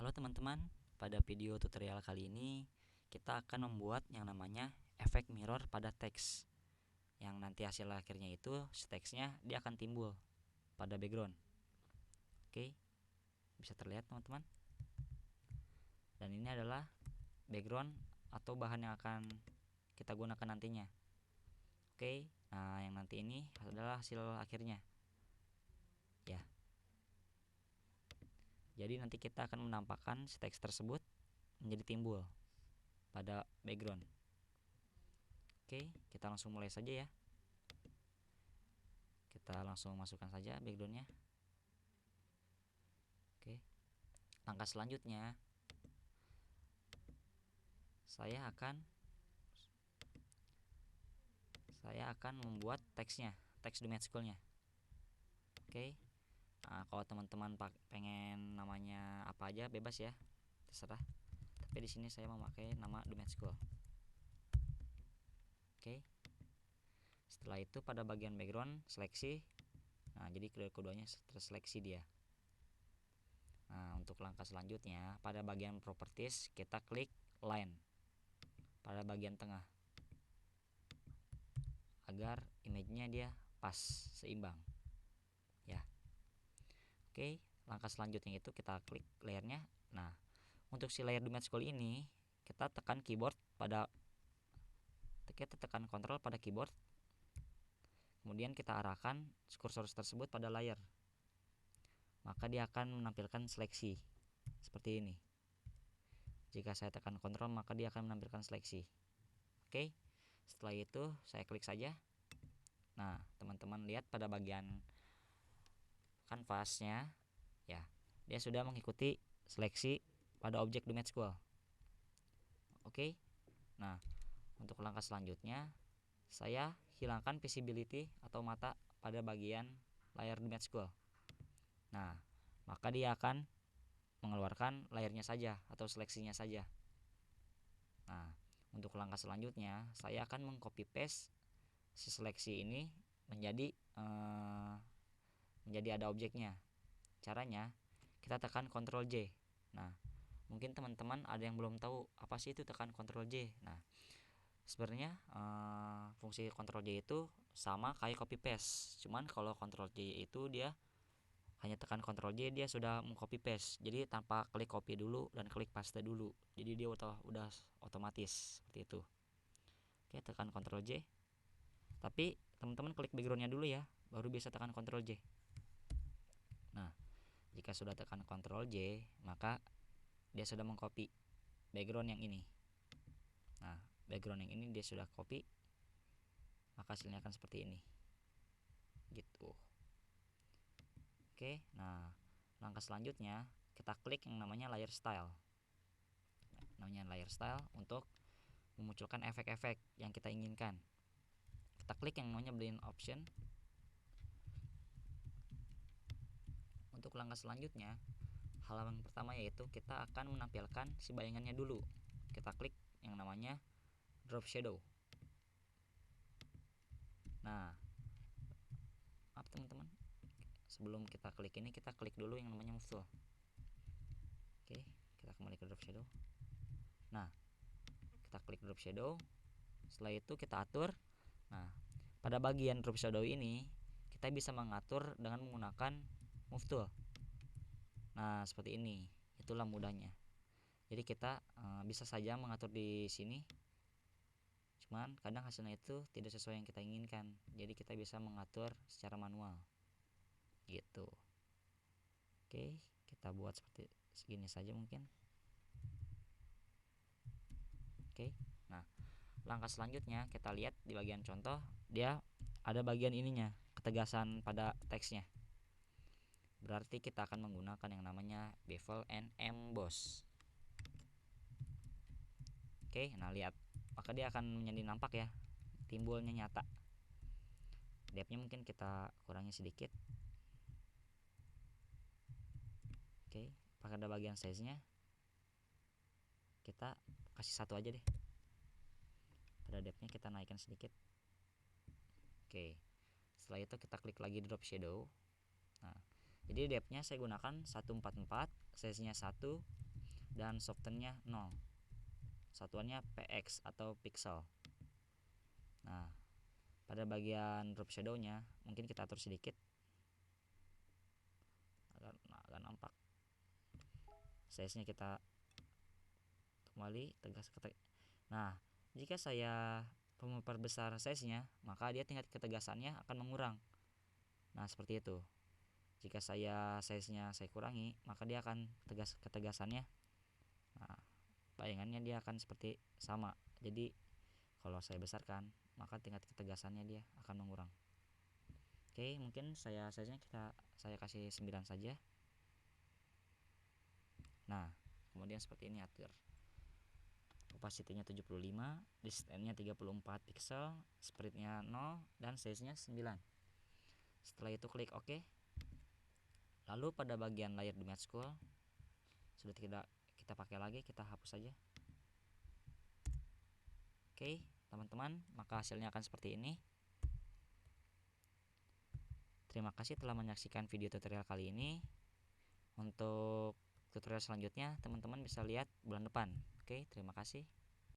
Halo teman-teman, pada video tutorial kali ini kita akan membuat yang namanya efek mirror pada teks, yang nanti hasil akhirnya itu teksnya dia akan timbul pada background. Oke, bisa terlihat teman-teman. Dan ini adalah background atau bahan yang akan kita gunakan nantinya. Oke, nah yang nanti ini adalah hasil akhirnya ya. Jadi nanti kita akan menampakkan teks tersebut menjadi timbul pada background. Oke, kita langsung mulai saja ya. Kita langsung masukkan saja backgroundnya. Oke, langkah selanjutnya saya akan membuat teksnya, teks domain schoolnya. Oke, nah, kalau teman-teman pengen namanya apa aja bebas ya, terserah. Tapi di sini saya memakai nama domain school. Oke, setelah itu pada bagian background seleksi. Nah, jadi keduanya terseleksi dia. Nah, untuk langkah selanjutnya pada bagian properties kita klik line pada bagian tengah agar image-nya dia pas, seimbang ya. Oke, langkah selanjutnya itu kita klik layernya. Nah, untuk si layer domain school ini kita tekan keyboard kita tekan kontrol pada keyboard, kemudian kita arahkan kursor tersebut pada layer, maka dia akan menampilkan seleksi seperti ini. Jika saya tekan kontrol maka dia akan menampilkan seleksi. Oke, setelah itu saya klik saja. Nah, teman-teman lihat pada bagian kanvasnya ya, dia sudah mengikuti seleksi pada objek domain school. Oke, nah untuk langkah selanjutnya saya hilangkan visibility atau mata pada bagian layar domain school. Nah, maka dia akan mengeluarkan layarnya saja atau seleksinya saja. Nah, untuk langkah selanjutnya saya akan mengcopy paste si seleksi ini menjadi ada objeknya. Caranya kita tekan Ctrl J. Nah, mungkin teman-teman ada yang belum tahu apa sih itu tekan Ctrl J. Nah, sebenarnya fungsi Ctrl J itu sama kayak copy paste. Cuman kalau Ctrl J itu dia hanya tekan Ctrl J dia sudah mengcopy paste. Jadi tanpa klik copy dulu dan klik paste dulu. Jadi dia udah otomatis seperti itu. Oke, tekan Ctrl J. Tapi teman-teman klik backgroundnya dulu ya, baru bisa tekan Ctrl J. Nah, jika sudah tekan Ctrl J, maka dia sudah mengcopy background yang ini. Nah, background yang ini dia sudah copy, maka hasilnya akan seperti ini gitu. Oke, nah langkah selanjutnya kita klik yang namanya layer style. Namanya layer style untuk memunculkan efek-efek yang kita inginkan. Kita klik yang namanya blend option. Untuk langkah selanjutnya, halaman pertama yaitu kita akan menampilkan si bayangannya dulu. Kita klik yang namanya drop shadow. Nah, maaf teman-teman, sebelum kita klik ini kita klik dulu yang namanya move tool. Oke, kita kembali ke drop shadow. Nah, kita klik drop shadow. Setelah itu kita atur. Nah, pada bagian drop shadow ini kita bisa mengatur dengan menggunakan move tool. Nah, seperti ini. Itulah mudahnya. Jadi kita bisa saja mengatur di sini. Cuman kadang hasilnya itu tidak sesuai yang kita inginkan. Jadi kita bisa mengatur secara manual. Gitu. Oke, kita buat seperti segini saja mungkin. Oke. Nah, langkah selanjutnya kita lihat di bagian contoh, dia ada bagian ininya, ketegasan pada teksnya. Berarti kita akan menggunakan yang namanya bevel and emboss. Oke, nah lihat, maka dia akan menjadi nampak ya, timbulnya nyata. Depthnya mungkin kita kurangi sedikit. Oke, pada bagian size-nya kita kasih satu aja deh. Pada depthnya kita naikkan sedikit. Oke, setelah itu kita klik lagi drop shadow. Nah, jadi depthnya saya gunakan 144, size-nya 1, dan softennya 0. Satuannya px atau pixel. Nah, pada bagian drop shadow-nya mungkin kita atur sedikit agar nampak. Size-nya kita kembali Nah, jika saya memperbesar size-nya, maka dia tingkat ketegasannya akan mengurang. Nah, seperti itu. Jika size-nya saya kurangi, maka dia akan ketegasannya. Nah, bayangannya dia akan seperti sama. Jadi kalau saya besarkan, maka tingkat ketegasannya dia akan mengurang. Oke, mungkin size-nya saya kasih 9 saja. Nah, kemudian seperti ini atur. Opacity-nya 75, distance-nya 34 pixel, spread-nya 0 dan size-nya 9. Setelah itu klik OK. Lalu pada bagian layer di match school sudah tidak kita pakai lagi, kita hapus saja. Oke, teman-teman, maka hasilnya akan seperti ini. Terima kasih telah menyaksikan video tutorial kali ini. Untuk tutorial selanjutnya teman-teman bisa lihat bulan depan. Oke, terima kasih.